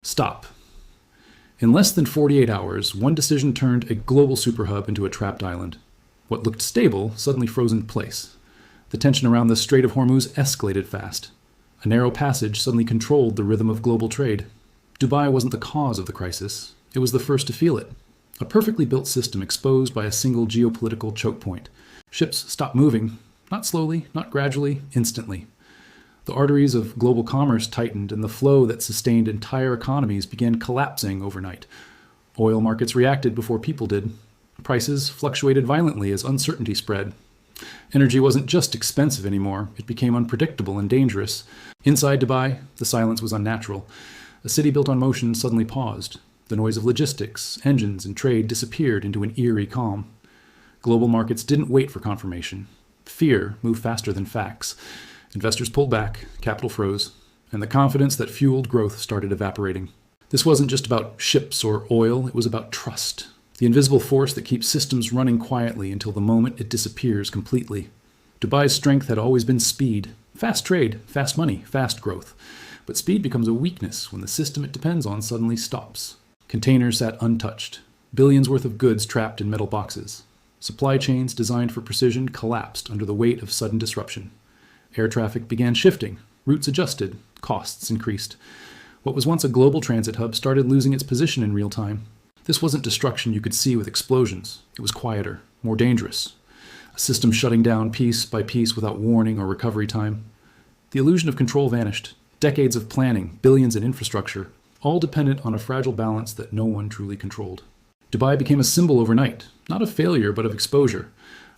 Stop. In less than 48 hours, one decision turned a global superhub into a trapped island. What looked stable suddenly froze in place. The tension around the Strait of Hormuz escalated fast. A narrow passage suddenly controlled the rhythm of global trade. Dubai wasn't the cause of the crisis. It was the first to feel it. A perfectly built system exposed by a single geopolitical chokepoint. Ships stopped moving, not slowly, not gradually, instantly. The arteries of global commerce tightened, and the flow that sustained entire economies began collapsing overnight. Oil markets reacted before people did. Prices fluctuated violently as uncertainty spread. Energy wasn't just expensive anymore, it became unpredictable and dangerous. Inside Dubai, the silence was unnatural. A city built on motion suddenly paused. The noise of logistics, engines, and trade disappeared into an eerie calm. Global markets didn't wait for confirmation. Fear moved faster than facts. Investors pulled back, capital froze, and the confidence that fueled growth started evaporating. This wasn't just about ships or oil, it was about trust. The invisible force that keeps systems running quietly until the moment it disappears completely. Dubai's strength had always been speed. Fast trade, fast money, fast growth. But speed becomes a weakness when the system it depends on suddenly stops. Containers sat untouched. Billions worth of goods trapped in metal boxes. Supply chains designed for precision collapsed under the weight of sudden disruption. Air traffic began shifting, routes adjusted, costs increased. What was once a global transit hub started losing its position in real time. This wasn't destruction you could see with explosions. It was quieter, more dangerous. A system shutting down piece by piece without warning or recovery time. The illusion of control vanished. Decades of planning, billions in infrastructure, all dependent on a fragile balance that no one truly controlled. Dubai became a symbol overnight, not of failure but of exposure.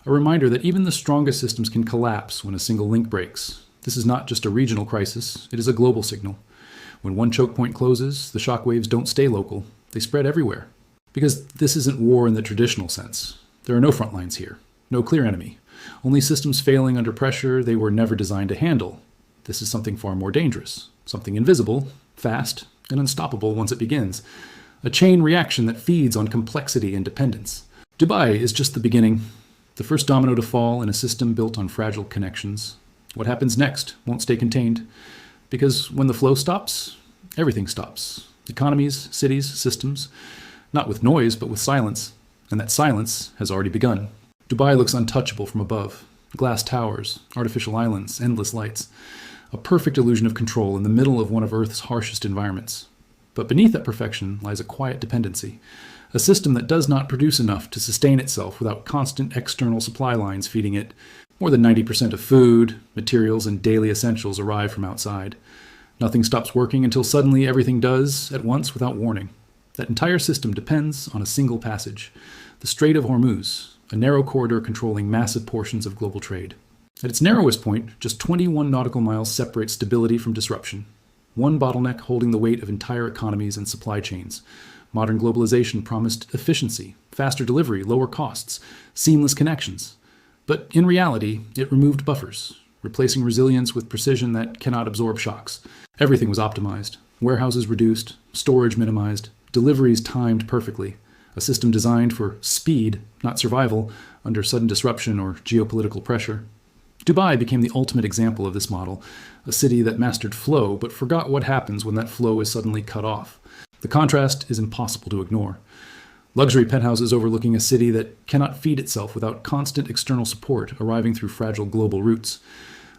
A reminder that even the strongest systems can collapse when a single link breaks. This is not just a regional crisis, it is a global signal. When one choke point closes, the shockwaves don't stay local, they spread everywhere. Because this isn't war in the traditional sense. There are no front lines here, no clear enemy. Only systems failing under pressure they were never designed to handle. This is something far more dangerous, something invisible, fast, and unstoppable once it begins. A chain reaction that feeds on complexity and dependence. Dubai is just the beginning. The first domino to fall in a system built on fragile connections. What happens next won't stay contained. Because when the flow stops, everything stops. Economies, cities, systems. Not with noise, but with silence. And that silence has already begun. Dubai looks untouchable from above. Glass towers, artificial islands, endless lights. A perfect illusion of control in the middle of one of Earth's harshest environments. But beneath that perfection lies a quiet dependency. A system that does not produce enough to sustain itself without constant external supply lines feeding it. More than 90% of food, materials, and daily essentials arrive from outside. Nothing stops working until suddenly everything does, at once without warning. That entire system depends on a single passage. The Strait of Hormuz, a narrow corridor controlling massive portions of global trade. At its narrowest point, just 21 nautical miles separate stability from disruption. One bottleneck holding the weight of entire economies and supply chains. Modern globalization promised efficiency, faster delivery, lower costs, seamless connections. But in reality, it removed buffers, replacing resilience with precision that cannot absorb shocks. Everything was optimized. Warehouses reduced, storage minimized, deliveries timed perfectly. A system designed for speed, not survival, under sudden disruption or geopolitical pressure. Dubai became the ultimate example of this model, a city that mastered flow but forgot what happens when that flow is suddenly cut off. The contrast is impossible to ignore. Luxury penthouses overlooking a city that cannot feed itself without constant external support arriving through fragile global routes.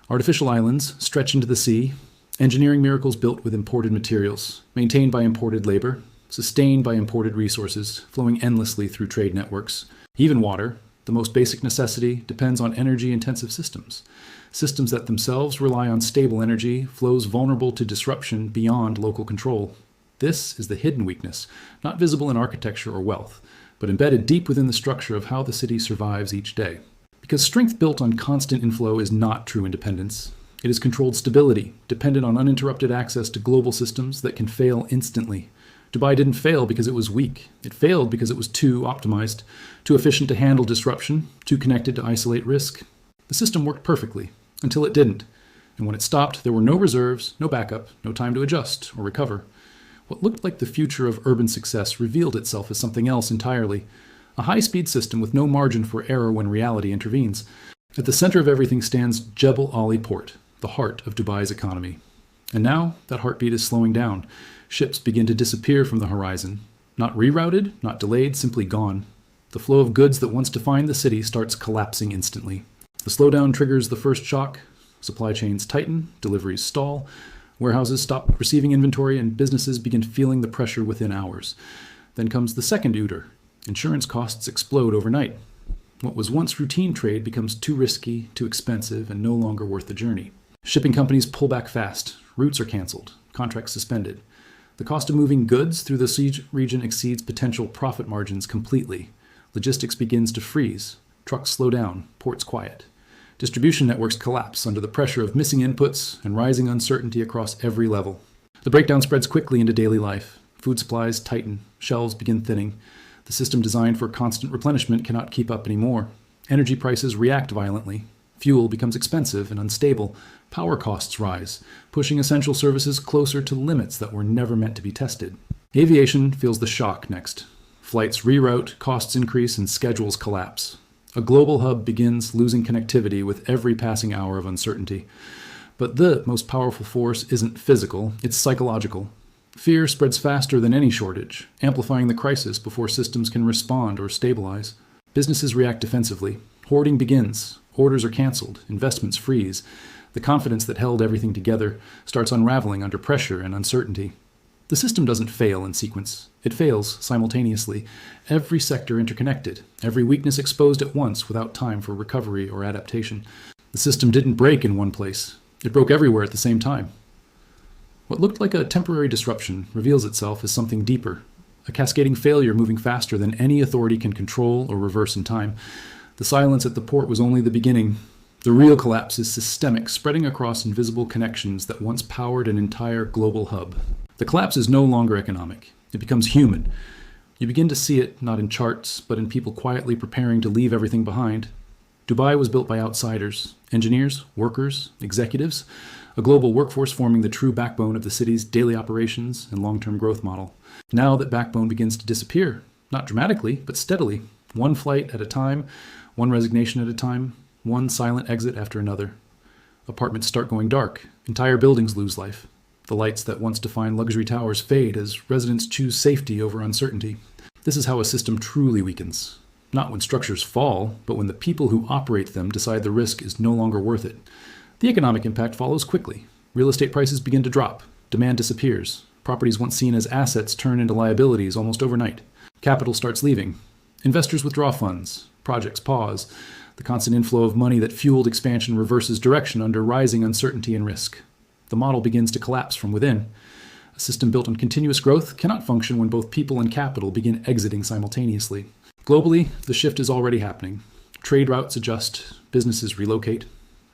Artificial islands stretch into the sea, engineering miracles built with imported materials, maintained by imported labor, sustained by imported resources, flowing endlessly through trade networks. Even water, the most basic necessity, depends on energy-intensive systems. Systems that themselves rely on stable energy, flows vulnerable to disruption beyond local control. This is the hidden weakness, not visible in architecture or wealth, but embedded deep within the structure of how the city survives each day. Because strength built on constant inflow is not true independence. It is controlled stability, dependent on uninterrupted access to global systems that can fail instantly. Dubai didn't fail because it was weak. It failed because it was too optimized, too efficient to handle disruption, too connected to isolate risk. The system worked perfectly, until it didn't. And when it stopped, there were no reserves, no backup, no time to adjust or recover. What looked like the future of urban success revealed itself as something else entirely. A high-speed system with no margin for error when reality intervenes. At the center of everything stands Jebel Ali Port, the heart of Dubai's economy. And now, that heartbeat is slowing down. Ships begin to disappear from the horizon. Not rerouted, not delayed, simply gone. The flow of goods that once defined the city starts collapsing instantly. The slowdown triggers the first shock. Supply chains tighten, deliveries stall, warehouses stop receiving inventory, and businesses begin feeling the pressure within hours. Then comes the second ooter. Insurance costs explode overnight. What was once routine trade becomes too risky, too expensive, and no longer worth the journey. Shipping companies pull back fast. Routes are canceled, contracts suspended. The cost of moving goods through the siege region exceeds potential profit margins completely. Logistics begins to freeze. Trucks slow down, ports quiet. Distribution networks collapse under the pressure of missing inputs and rising uncertainty across every level. The breakdown spreads quickly into daily life. Food supplies tighten, shelves begin thinning. The system designed for constant replenishment cannot keep up anymore. Energy prices react violently. Fuel becomes expensive and unstable. Power costs rise, pushing essential services closer to limits that were never meant to be tested. Aviation feels the shock next. Flights reroute, costs increase, and schedules collapse. A global hub begins losing connectivity with every passing hour of uncertainty. But the most powerful force isn't physical, it's psychological. Fear spreads faster than any shortage, amplifying the crisis before systems can respond or stabilize. Businesses react defensively. Hoarding begins. Orders are canceled. Investments freeze. The confidence that held everything together starts unraveling under pressure and uncertainty. The system doesn't fail in sequence. It fails simultaneously. Every sector interconnected. Every weakness exposed at once without time for recovery or adaptation. The system didn't break in one place. It broke everywhere at the same time. What looked like a temporary disruption reveals itself as something deeper, a cascading failure moving faster than any authority can control or reverse in time. The silence at the port was only the beginning. The real collapse is systemic, spreading across invisible connections that once powered an entire global hub. The collapse is no longer economic. It becomes human. You begin to see it not in charts, but in people quietly preparing to leave everything behind. Dubai was built by outsiders, engineers, workers, executives, a global workforce forming the true backbone of the city's daily operations and long-term growth model. Now that backbone begins to disappear, not dramatically, but steadily, one flight at a time, one resignation at a time, one silent exit after another. Apartments start going dark. Entire buildings lose life. The lights that once defined luxury towers fade as residents choose safety over uncertainty. This is how a system truly weakens. Not when structures fall, but when the people who operate them decide the risk is no longer worth it. The economic impact follows quickly. Real estate prices begin to drop. Demand disappears. Properties once seen as assets turn into liabilities almost overnight. Capital starts leaving. Investors withdraw funds. Projects pause. The constant inflow of money that fueled expansion reverses direction under rising uncertainty and risk. The model begins to collapse from within. A system built on continuous growth cannot function when both people and capital begin exiting simultaneously. Globally, the shift is already happening. Trade routes adjust, businesses relocate.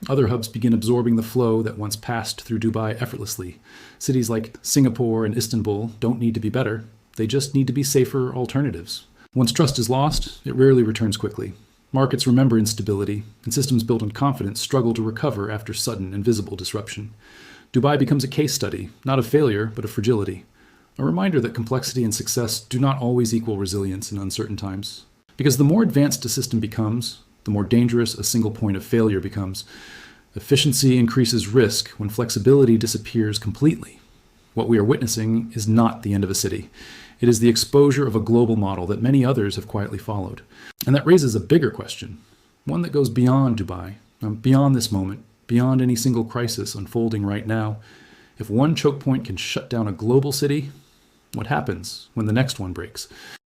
Other hubs begin absorbing the flow that once passed through Dubai effortlessly. Cities like Singapore and Istanbul don't need to be better. They just need to be safer alternatives. Once trust is lost, it rarely returns quickly. Markets remember instability, and systems built on confidence struggle to recover after sudden and visible disruption. Dubai becomes a case study, not of failure, but of fragility. A reminder that complexity and success do not always equal resilience in uncertain times. Because the more advanced a system becomes, the more dangerous a single point of failure becomes. Efficiency increases risk when flexibility disappears completely. What we are witnessing is not the end of a city. It is the exposure of a global model that many others have quietly followed. And that raises a bigger question, one that goes beyond Dubai, beyond this moment, beyond any single crisis unfolding right now. If one choke point can shut down a global city, what happens when the next one breaks?